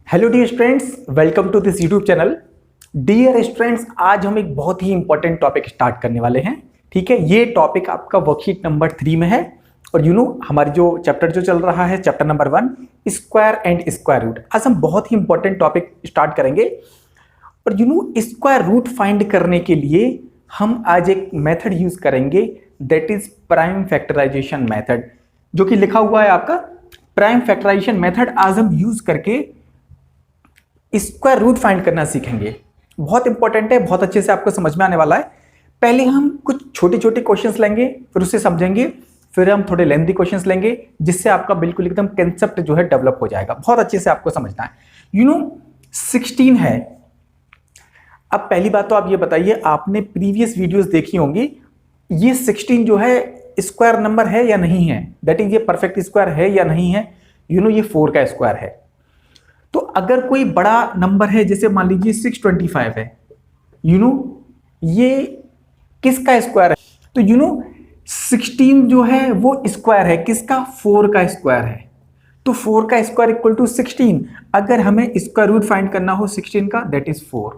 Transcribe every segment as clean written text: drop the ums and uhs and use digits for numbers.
Hello dear students, welcome to this YouTube channel. Dear students, आज हम एक बहुत ही इंपॉर्टेंट टॉपिक स्टार्ट करने वाले हैं। ठीक है, ये टॉपिक आपका वर्कशीट नंबर 3 में है और हमारी जो चैप्टर जो चल रहा है, chapter number 1, square and square root. आज हम बहुत ही इंपॉर्टेंट टॉपिक स्टार्ट करेंगे और स्क्वायर रूट फाइंड करने के लिए हम आज एक मेथड यूज करेंगे, that is prime factorisation method, जो कि लिखा हुआ है आपका प्राइम फैक्टराइजेशन मेथड। आज हम यूज करके स्क्वायर रूट फाइंड करना सीखेंगे। बहुत इंपॉर्टेंट है, बहुत अच्छे से आपको समझ में आने वाला है। पहले हम कुछ छोटे छोटे क्वेश्चंस लेंगे, फिर उससे समझेंगे, फिर हम थोड़े लेंथी क्वेश्चंस लेंगे, जिससे आपका बिल्कुल एकदम कंसेप्ट जो है डेवलप हो जाएगा। बहुत अच्छे से आपको समझना है। 16 है। अब पहली बात तो आप ये बताइए, आपने प्रीवियस वीडियोस देखी होंगी, ये 16 जो है स्क्वायर नंबर है या नहीं है, दैट इज ये परफेक्ट स्क्वायर है या नहीं है। ये 4 का स्क्वायर है। तो अगर कोई बड़ा नंबर है, जैसे मान लीजिए 625 है, ये किसका स्क्वायर है? तो 16 जो है वो स्क्वायर है किसका? 4 का स्क्वायर है। तो 4 का स्क्वायर इक्वल टू 16। अगर हमें स्क्वायर रूट फाइंड करना हो 16 का, दैट इज 4।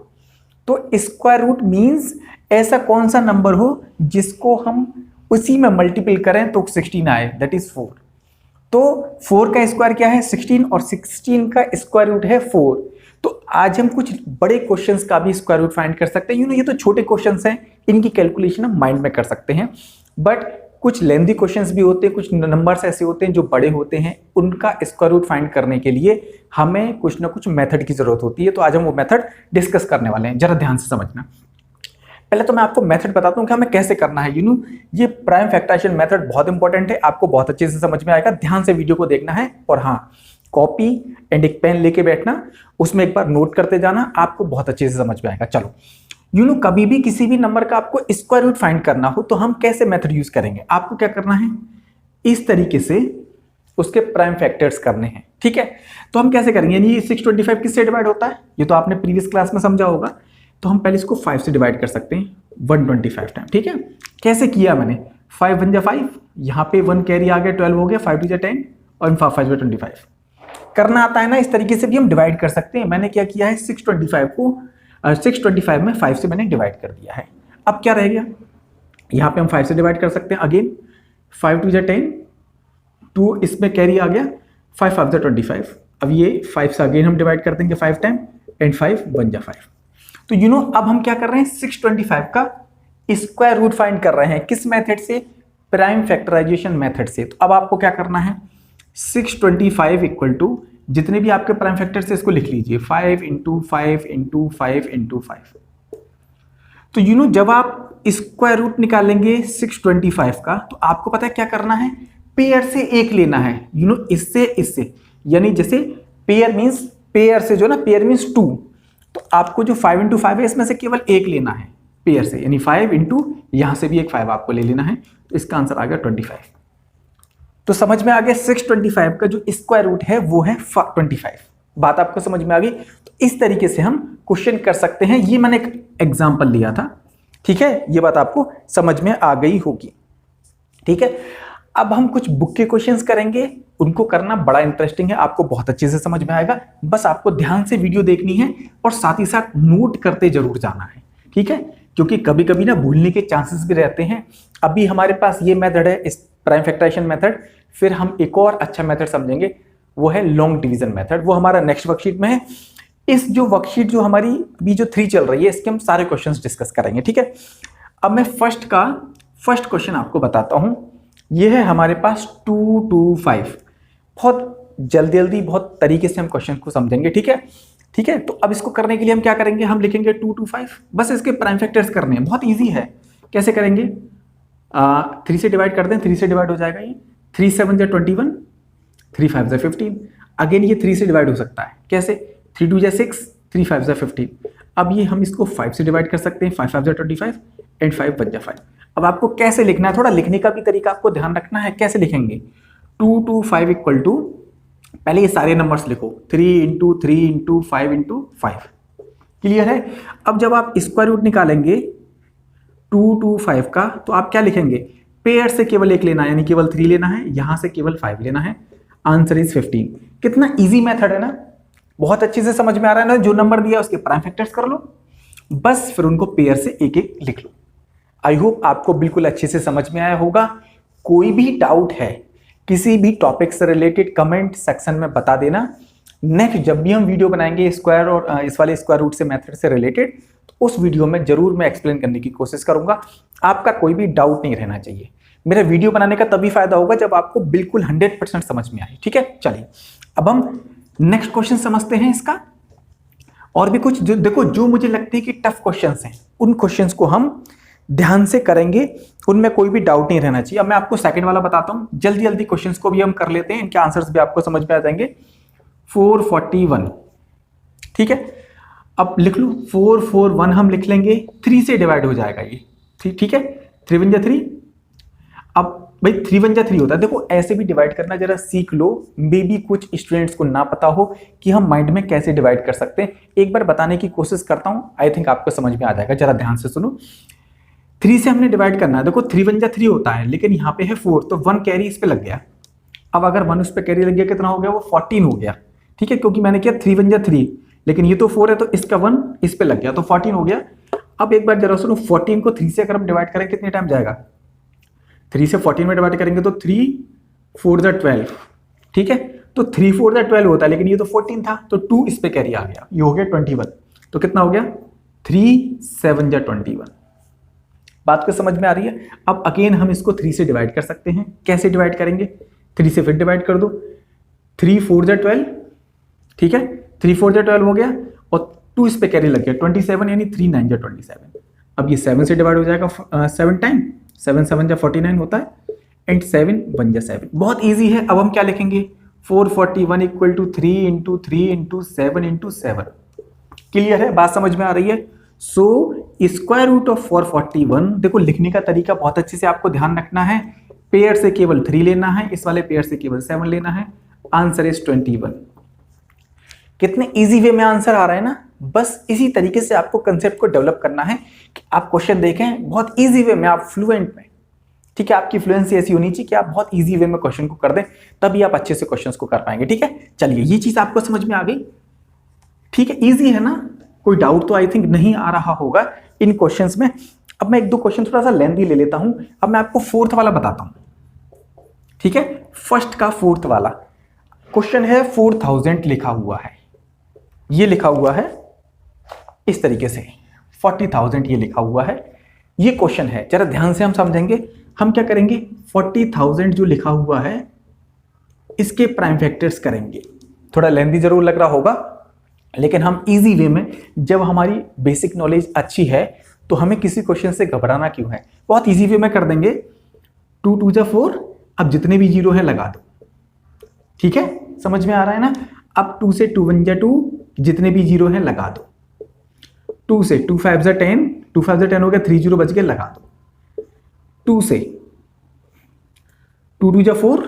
तो स्क्वायर रूट मींस ऐसा कौन सा नंबर हो जिसको हम उसी में मल्टीपल करें तो 16 आए, दैट इज 4। तो 4 का स्क्वायर क्या है? 16, और 16 का स्क्वायर रूट है 4। तो आज हम कुछ बड़े क्वेश्चंस का भी स्क्वायर रूट फाइंड कर सकते हैं। ये तो छोटे क्वेश्चंस हैं, इनकी कैलकुलेशन हम माइंड में कर सकते हैं, बट कुछ लेंथी क्वेश्चंस भी होते हैं, कुछ नंबर्स ऐसे होते हैं जो बड़े होते हैं, उनका स्क्वायर रूट फाइंड करने के लिए हमें कुछ ना कुछ मेथड की जरूरत होती है। तो आज हम वो मेथड डिस्कस करने वाले हैं, जरा ध्यान से समझना। पहले तो मैं आपको मेथड बताता हूं कि हमें कैसे करना है। ये प्राइम फैक्टराइजेशन मेथड बहुत इंपॉर्टेंट है, आपको बहुत अच्छे से समझ में आएगा। ध्यान से वीडियो को देखना है और हाँ, कॉपी एंड एक पेन लेके बैठना, उसमें एक बार नोट करते जाना, आपको बहुत अच्छे से समझ में आएगा। चलो, कभी भी किसी भी नंबर का आपको स्क्वायर रूट फाइंड करना हो तो हम कैसे मेथड यूज करेंगे? आपको क्या करना है, इस तरीके से उसके प्राइम फैक्टर्स करने हैं। ठीक है, तो हम कैसे करेंगे? यानी 625 किससे डिवाइड होता है, ये तो आपने प्रीवियस क्लास में समझा होगा। तो हम पहले इसको 5 से डिवाइड कर सकते हैं 125 टाइम। ठीक है, कैसे किया मैंने? 5 1 जा 5, यहाँ पे 1 कैरी आ गया, 12 हो गया, 5 2 जा 10 और 5 5 25 करना आता है ना। इस तरीके से भी हम डिवाइड कर सकते हैं। मैंने क्या किया है, 625 में 5 से मैंने डिवाइड कर दिया है। अब क्या रह गया, यहाँ पे हम 5 से डिवाइड कर सकते हैं। अगेन 5 2 जा 10, 2 इसमें कैरी आ गया, 5 5 जा 25। अब ये 5 से अगेन हम डिवाइड कर देंगे 5 टाइम, एंड 5 1 जा 5। तो अब हम क्या कर रहे हैं, 625 का स्क्वायर रूट फाइंड कर रहे हैं। किस मेथड से? प्राइम फैक्टराइजेशन मेथड से। तो अब आपको क्या करना है, 625 इक्वल टू जितने भी आपके प्राइम फैक्टर से इसको लिख लीजिए, 5 इंटू 5 इंटू 5 इंटू 5। तो जब आप स्क्वायर रूट निकालेंगे 625 का, तो आपको पता है क्या करना है, पेयर से एक लेना है। इससे यानी जैसे पेयर मींस, पेयर से जो ना, पेयर मींस 2, तो आपको जो 5 इंटू 5 है, इसमें से केवल एक लेना है पेयर से, यानी 5 इंटू यहां से भी एक 5 आपको ले लेना है। तो इसका आंसर आ गया 25। तो समझ में आ गया, 625 का जो स्क्वायर रूट है वो है 25। बात आपको समझ में आ गई? तो इस तरीके से हम क्वेश्चन कर सकते हैं। ये मैंने एक एग्जाम्पल लिया था। ठीक है, ये बात आपको समझ में आ गई होगी। ठीक है, अब हम कुछ बुक के क्वेश्चंस करेंगे, उनको करना बड़ा इंटरेस्टिंग है, आपको बहुत अच्छे से समझ में आएगा। बस आपको ध्यान से वीडियो देखनी है और साथ ही साथ नोट करते जरूर जाना है। ठीक है, क्योंकि कभी कभी ना भूलने के चांसेस भी रहते हैं। अभी हमारे पास ये मेथड है, इस प्राइम फैक्टराइजेशन मेथड, फिर हम एक और अच्छा मेथड समझेंगे, वो है लॉन्ग डिवीजन मेथड। वो हमारा नेक्स्ट वर्कशीट में है। इस जो वर्कशीट जो हमारी अभी जो 3 चल रही है, इसके हम सारे क्वेश्चंस डिस्कस करेंगे। ठीक है, अब मैं फर्स्ट क्वेश्चन आपको बताता हूं। ये है हमारे पास 2 2 5। बहुत जल्दी बहुत तरीके से हम क्वेश्चन को समझेंगे। ठीक है, तो अब इसको करने के लिए हम क्या करेंगे, हम लिखेंगे 2 2 5, बस इसके प्राइम फैक्टर्स करने हैं। बहुत ईजी है। कैसे करेंगे, 3 से डिवाइड कर दें, 3 से डिवाइड हो जाएगा ये, 3 7 जा 21, 3 5 जा 15। अगेन ये 3 से डिवाइड हो सकता है, कैसे? 3 2 जा 6, 3 5 जा 15। अब ये हम इसको 5 से डिवाइड कर सकते हैं, 5 5 जा 25 एंड 5 1 जा 5। अब आपको कैसे लिखना है, थोड़ा लिखने का भी तरीका आपको ध्यान रखना है। कैसे लिखेंगे, 2 2 5 इक्वल टू, पहले ये सारे नंबर्स लिखो, 3 इंटू 3 इंटू 5 इंटू 5। क्लियर है? अब जब आप स्क्वायर रूट निकालेंगे 2 2 5 का, तो आप क्या लिखेंगे, पेयर से केवल एक लेना है, यानी केवल 3 लेना है, यहां से केवल 5 लेना है। Answer is 15। कितना इजी मेथड है ना। बहुत अच्छे से समझ में आ रहा है ना? जो नंबर दिया उसके प्राइम फैक्टर्स कर लो, बस फिर उनको पेयर से एक एक लिख लो। आई होप आपको बिल्कुल अच्छे से समझ में आया होगा। कोई भी डाउट है किसी भी टॉपिक से रिलेटेड कमेंट सेक्शन में बता देना। नेक्स्ट जब भी हम वीडियो बनाएंगे स्क्वायर और इस वाले स्क्वायर रूट से मेथड से रिलेटेड, तो उस वीडियो में जरूर मैं एक्सप्लेन करने की कोशिश करूंगा। आपका कोई भी डाउट नहीं रहना चाहिए। मेरा वीडियो बनाने का तभी फायदा होगा जब आपको बिल्कुल 100% समझ में आए। ठीक है, चलिए अब हम नेक्स्ट क्वेश्चन समझते हैं इसका। और भी कुछ जो देखो, जो मुझे लगते हैं कि टफ क्वेश्चंस हैं, उन क्वेश्चंस को हम ध्यान से करेंगे, उनमें कोई भी डाउट नहीं रहना चाहिए। अब मैं आपको सेकंड वाला बताता हूं, जल्दी जल्दी क्वेश्चंस को भी हम कर लेते हैं, इनके आंसर्स भी आपको समझ में आ जाएंगे। 441, ठीक है, अब लिख लो 441 हम लिख लेंगे, 3 से डिवाइड हो जाएगा ये, ठीक है, 3 1 जा 3। अब भाई 3 1 जा 3 होता है, देखो ऐसे भी डिवाइड करना जरा सीख लो। मे बी कुछ स्टूडेंट्स को ना पता हो कि हम माइंड में कैसे डिवाइड कर सकते हैं। एक बार बताने की कोशिश करता हूं, आई थिंक आपको समझ में आ जाएगा। जरा ध्यान से सुनो, 3 से हमने डिवाइड करना है। देखो 3 1 जा 3 होता है, लेकिन यहाँ पे है 4, तो 1 कैरी इस पे लग गया। अब अगर 1 उस पे कैरी लग गया, कितना हो गया? वो 14 हो गया। ठीक है, क्योंकि मैंने किया 3 1 जा 3, लेकिन ये तो 4 है, तो इसका 1 इस पे लग गया, तो 14 हो गया। अब एक बार जरा सुनो, 14 को 3 से अगर हम डिवाइड करें कितने टाइम जाएगा? 3 से 14 में डिवाइड करेंगे तो 3 4 जा 12, ठीक है, तो 3 4 जा 12 होता है, लेकिन ये तो 14 था, तो 2 इस पे कैरी आ गया, ये हो गया 21। तो कितना हो गया? 3 7 जा 21। बात को समझ में आ रही है? अब अगेन हम इसको 3 से डिवाइड कर सकते हैं। कैसे डिवाइड करेंगे? 3 से फिर डिवाइड कर दो, 3 4 जा 12, ठीक है, 3 4 जा 12 हो गया, और 2 इस पे कैरी लग गया 27, यानी 3 9 जा 27। अब ये 7 से डिवाइड हो जाएगा 7 टाइम, 7 7 जा 49 होता है, एंड 7 1 जा 7। बहुत ईजी है। अब हम क्या लिखेंगे? 441 equal to 3 into 3 into 7 into 7। Clear है? बात समझ में आ रही है? सो स्क्वायर रूट ऑफ 441, देखो लिखने का तरीका बहुत अच्छे से आपको ध्यान रखना है। पेयर से केवल 3 लेना है, इस वाले पेयर से केवल 7 लेना है। Answer is 21। कितने इजी वे में आंसर आ रहा है ना? बस इसी तरीके से आपको कंसेप्ट को डेवलप करना है कि आप क्वेश्चन देखें बहुत इजी वे में, आप फ्लुएंट में, ठीक है, आपकी फ्लुएंसी ऐसी होनी चाहिए कि आप बहुत इजी वे में क्वेश्चन को कर दें, तभी आप अच्छे से क्वेश्चंस को कर पाएंगे। ठीक है, चलिए ये चीज आपको समझ में आ गई। ठीक है, इजी है ना? कोई डाउट तो आई थिंक नहीं आ रहा होगा इन क्वेश्चंस में। अब मैं एक दो क्वेश्चन थोड़ा सा लेंथी ले लेता हूं। अब मैं आपको फोर्थ वाला बताता हूं, ठीक है, फर्स्ट का फोर्थ वाला क्वेश्चन है। 4000 लिखा हुआ है, ये लिखा हुआ है इस तरीके से, 40,000 ये लिखा हुआ है, ये क्वेश्चन है। जरा ध्यान से हम समझेंगे। हम क्या करेंगे? 40,000 जो लिखा हुआ है इसके प्राइम फैक्टर्स करेंगे। थोड़ा लेंथी जरूर लग रहा होगा, लेकिन हम इजी वे में, जब हमारी बेसिक नॉलेज अच्छी है तो हमें किसी क्वेश्चन से घबराना क्यों है? बहुत इजी वे में कर देंगे। 2 2 जा 4, अब जितने भी जीरो है लगा दो। ठीक है, समझ में आ रहा है ना? अब 2 से 2 1 जा 2, जितने भी जीरो है लगा दो। 2 से 2 5 जा 10, 2 5 जा 10 हो गया, 3 जीरो बच गए, लगा दो। 2 से 2 2 जा 4,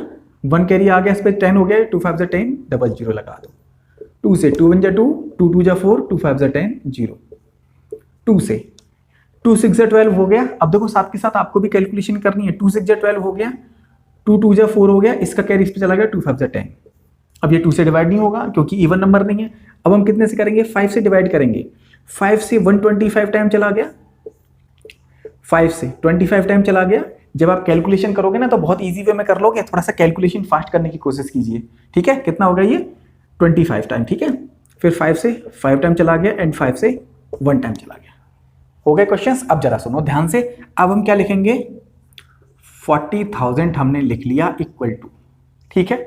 1 कैरी आ गया, इस पे 10 हो गया, 2 5 जा 10, डबल जीरो लगा दो। 2 से 2 1 जा 2, 2 2 जा 4, 2 5 जा 10, 0। 2 से 2 6 जा 12 हो गया। अब देखो साथ के साथ आपको भी कैलकुलेशन करनी है। 2 6 जा 12 हो गया, 2 2 जा 4 हो गया, इसका कैरी इस पे चला गया, 2 5 जा 10। अब ये 2 से डिवाइड नहीं होगा क्योंकि इवन नंबर नहीं है। अब हम कितने से करेंगे? 5 से डिवाइड करेंगे। 5 से 125 टाइम चला गया, 5 से 25 टाइम चला गया। जब आप कैलकुलेशन करोगे ना तो बहुत इजी वे में कर लोगे। थोड़ा सा कैलकुलेशन फास्ट करने की कोशिश कीजिए। ठीक है, कितना हो गया ये? 25 टाइम। ठीक है, फिर 5 से 5 टाइम चला गया, एंड 5 से 1 टाइम चला गया। हो गए क्वेश्चंस? अब जरा सुनो ध्यान से। अब हम क्या लिखेंगे? 40,000 हमने लिख लिया इक्वल टू, ठीक है,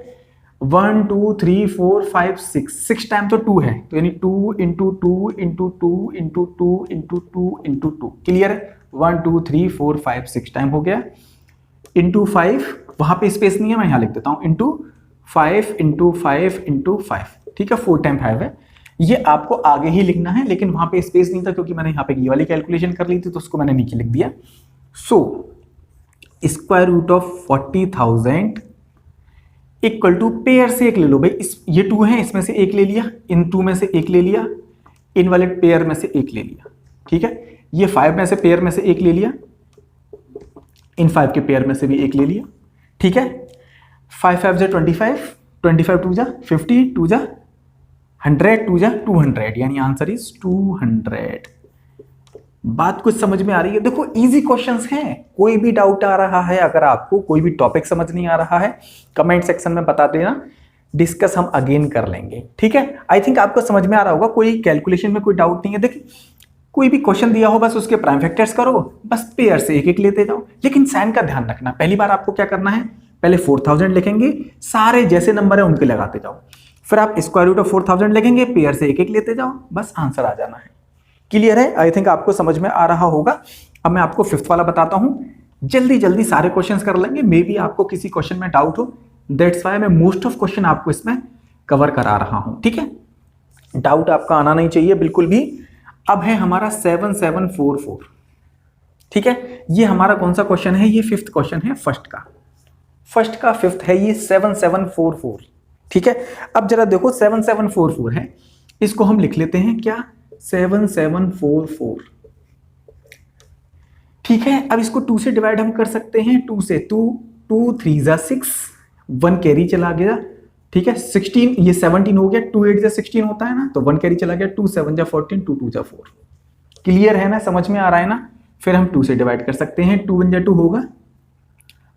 1 2 3 4 5 6 टाइम तो 2 है, तो यानी 2 into 2 into 2 into 2 into 2 into 2। Clear है? 1 2 3 4 5 6 टाइम हो गया, इंटू 5, वहां पे स्पेस नहीं है, मैं यहां लिख देता हूं, इंटू 5 इंटू 5 इंटू 5। ठीक है, 4 टाइम 5 है। ये आपको आगे ही लिखना है, लेकिन वहां पे स्पेस नहीं था क्योंकि मैंने यहाँ पे ये वाली कैलकुलेशन कर ली थी, तो उसको मैंने नीचे लिख दिया। So square root of 40,000 equal to, pair से एक ले लो भाई, ये 2 है, इसमें से एक ले लिया, इन 2 में से एक ले लिया, इन वाले पेयर में से एक ले लिया। ठीक है, ये 5 में से पेयर में से एक ले लिया, इन 5 के पेयर में से भी एक ले लिया। ठीक है, 5 5 जा 25, 25 2 जा 50, 2 जा 100 टू जा 200 यानी आंसर इज 200। बात कुछ समझ में आ रही है? देखो इजी क्वेश्चंस हैं, कोई भी डाउट आ रहा है, अगर आपको कोई भी टॉपिक समझ नहीं आ रहा है कमेंट सेक्शन में बता देना, डिस्कस हम अगेन कर लेंगे, ठीक है। आई थिंक आपको समझ में आ रहा होगा, कोई कैलकुलेशन में कोई डाउट नहीं है। देखिए कोई भी क्वेश्चन दिया हो बस उसके प्राइम फैक्टर्स करो, बस पेयर से एक एक लेते जाओ। लेकिन साइन का ध्यान रखना, पहली बार आपको क्या करना है, पहले 4000 लिखेंगे, सारे जैसे नंबर है उनके लगाते जाओ, फिर आप स्क्वायर रूट ऑफ 4000 लिखेंगे, पेयर से एक एक लेते जाओ, बस आंसर आ जाना है। क्लियर है? आई थिंक आपको समझ में आ रहा होगा। अब मैं आपको फिफ्थ वाला बताता हूं, जल्दी जल्दी सारे क्वेश्चंस कर लेंगे, मे बी आपको किसी क्वेश्चन में डाउट हो, दैट्स वाई मैं मोस्ट ऑफ क्वेश्चन आपको इसमें कवर करा रहा हूं, ठीक है। डाउट आपका आना नहीं चाहिए बिल्कुल भी। अब है हमारा 7744, ठीक है। ये हमारा कौन सा क्वेश्चन है, ये फिफ्थ क्वेश्चन है, फर्स्ट का फिफ्थ है ये 7744, ठीक है। अब जरा देखो 7744 है, इसको हम लिख लेते हैं क्या, 7744, ठीक है। अब इसको 2 से डिवाइड हम कर सकते हैं, 2 से, 2 3 जा 6, 1 कैरी चला गया, ठीक है। 16 ये 17 हो गया, 2 8 जा 16 होता है ना, तो 1 कैरी चला गया, 2 7 जा 14, 2 2 जा 4। क्लियर है ना, समझ में आ रहा है ना। फिर हम 2 से डिवाइड कर सकते हैं, 2 1 जा 2 होगा,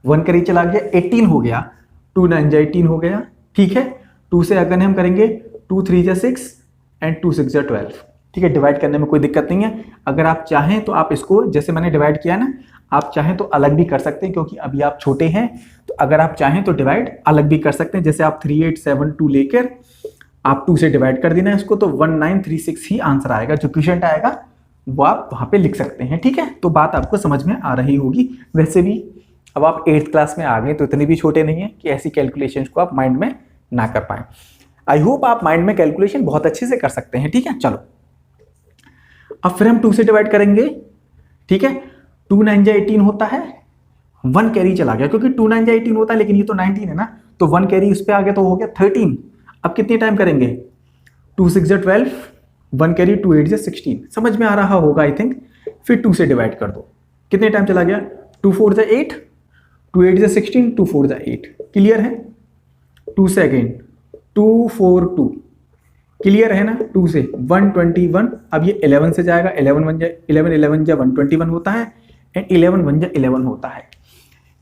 1 कैरी चला गया, 18 हो गया, 2 9 जा 18 हो गया, ठीक है। 2 से अगर हम करेंगे 2 3 जा 6 एंड 2 6 जा 12, ठीक है। डिवाइड करने में कोई दिक्कत नहीं है। अगर आप चाहें तो आप इसको जैसे मैंने डिवाइड किया ना, आप चाहें तो अलग भी कर सकते हैं, क्योंकि अभी आप छोटे हैं, तो अगर आप चाहें तो डिवाइड अलग भी कर सकते हैं। जैसे आप 3872 लेकर आप 2 से डिवाइड कर देना इसको, तो 1936 ही आंसर आएगा, जो क्वेश्चन आएगा वो आप वहां पे लिख सकते हैं, ठीक है। तो बात आपको समझ में आ रही होगी। वैसे भी अब आप 8th क्लास में आ गए, तो इतने भी छोटे नहीं है कि ऐसी कैलकुलेशन को आप माइंड में ना कर पाए। आई होप आप माइंड में कैलकुलेशन बहुत अच्छे से कर सकते हैं, ठीक है। चलो अब फिर हम 2 से डिवाइड करेंगे, ठीक है। 2 9 जा 18 होता है, 1 कैरी चला गया, क्योंकि 2 9 जा 18 होता है, लेकिन ये तो 19 है ना, तो 1 कैरी उस पर आ गया, तो हो गया 13। अब कितने टाइम करेंगे, 2 6 जा 12, 1 कैरी 2 8 जा 16, समझ में आ रहा होगा आई थिंक। फिर 2 से डिवाइड कर दो, कितने टाइम चला गया, 2 4 जा 8, 2 8 जा 16, 2 4 जा 8। क्लियर है? 2 से अगेन 2 4 2, क्लियर है ना। 2 से 121, अब ये 11 से जाएगा, 11 1 जा 11, 11 जा 121 होता है, एंड 11 1 जा 11 होता है।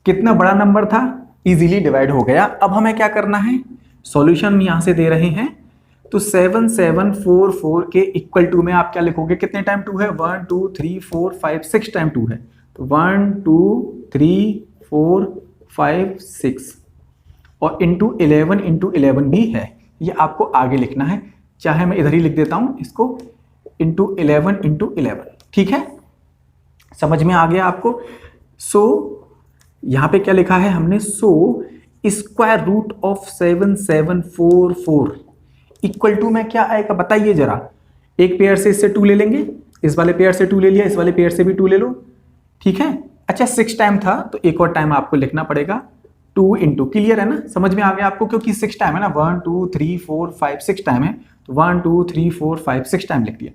कितना बड़ा नंबर था, इजीली डिवाइड हो गया। अब हमें क्या करना है, सॉल्यूशन यहां से दे रहे हैं, तो 7744 के इक्वल टू में आप क्या लिखोगे, कितने टाइम 2 है, 1 2 3 4 5 6 टाइम 2 है, तो 1 2 3 4 5 6, और इंटू 11 भी है, ये आपको आगे लिखना है। चाहे मैं इधर ही लिख देता हूं इसको, इंटू 11, ठीक है। समझ में आ गया आपको। सो यहां पे क्या लिखा है हमने, so square root of 7744 equal to में क्या आएगा, बताइए जरा। एक पेयर से इससे 2 ले लेंगे, इस वाले पेयर से 2 ले लिया, इस वाले पेयर से भी 2 ले लो, ठीक है। अच्छा 6 टाइम था, तो एक और टाइम आपको लिखना पड़ेगा, 2 इंटू, क्लियर है ना, समझ में आ गया आपको, क्योंकि 6 टाइम है ना, 1 2 3 4 5 6 टाइम है, तो 1 2 3 4 5 6 टाइम लिख दिया।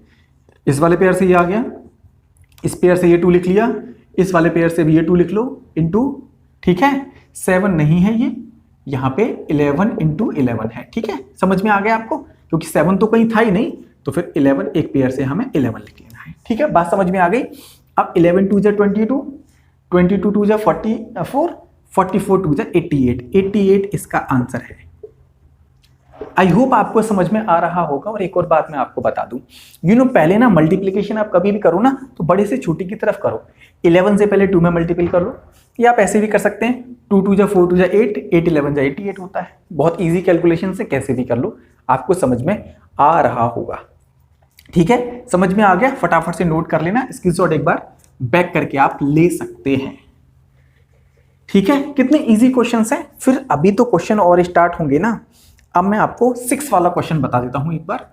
इस वाले पेयर से ये आ गया, इस पेयर से ये 2 लिख लिया, इस वाले पेयर से भी ये 2 लिख लो, इंटू, ठीक है। 7 नहीं है ये, यहाँ पे 11 इंटू 11 है, ठीक है। समझ में आ गया आपको, क्योंकि 7 तो कहीं था ही नहीं, तो फिर 11 एक पेयर से हमें 11 लिख लेना है, ठीक है। बात समझ में आ गई। अब 11 2 जा 22, 22 2 जा 44, 44 2 जा 88, 88 इसका आंसर है। आई होप आपको समझ में आ रहा होगा। और एक और बात मैं आपको बता दूं, पहले ना मल्टीप्लिकेशन आप कभी भी करो ना, तो बड़े से छोटी की तरफ करो। 11 से पहले 2 में मल्टीपल कर लो, या आप ऐसे भी कर सकते हैं, 2 2 जा 4 2 जा 8, 8 11 जा 88 होता है। बहुत ईजी कैलकुलेशन से कैसे भी कर लो, आपको समझ में आ रहा होगा, ठीक है। समझ में आ गया, फटाफट से नोट कर लेना, स्क्रीनशॉट एक बार बैक करके आप ले सकते हैं, ठीक है। कितने इजी क्वेश्चंस हैं। फिर अभी तो क्वेश्चन और स्टार्ट होंगे ना। अब मैं आपको 6 वाला क्वेश्चन बता देता हूं एक बार,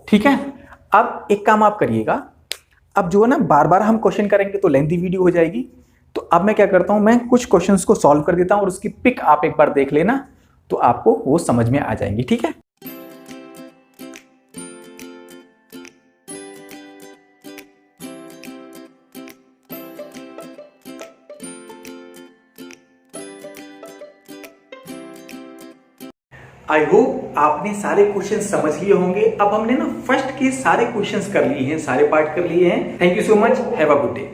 ठीक है। अब एक काम आप करिएगा, अब जो है ना बार बार हम क्वेश्चन करेंगे तो लेंथी वीडियो हो जाएगी, तो अब मैं क्या करता हूं, मैं कुछ क्वेश्चंस को सॉल्व कर देता हूं और उसकी पिक आप एक बार देख लेना, तो आपको वो समझ में आ जाएंगी, ठीक है। आई होप आपने सारे क्वेश्चन समझ लिए होंगे। अब हमने ना फर्स्ट के सारे क्वेश्चंस कर लिए हैं, सारे पार्ट कर लिए हैं। Thank you so much, have a good day.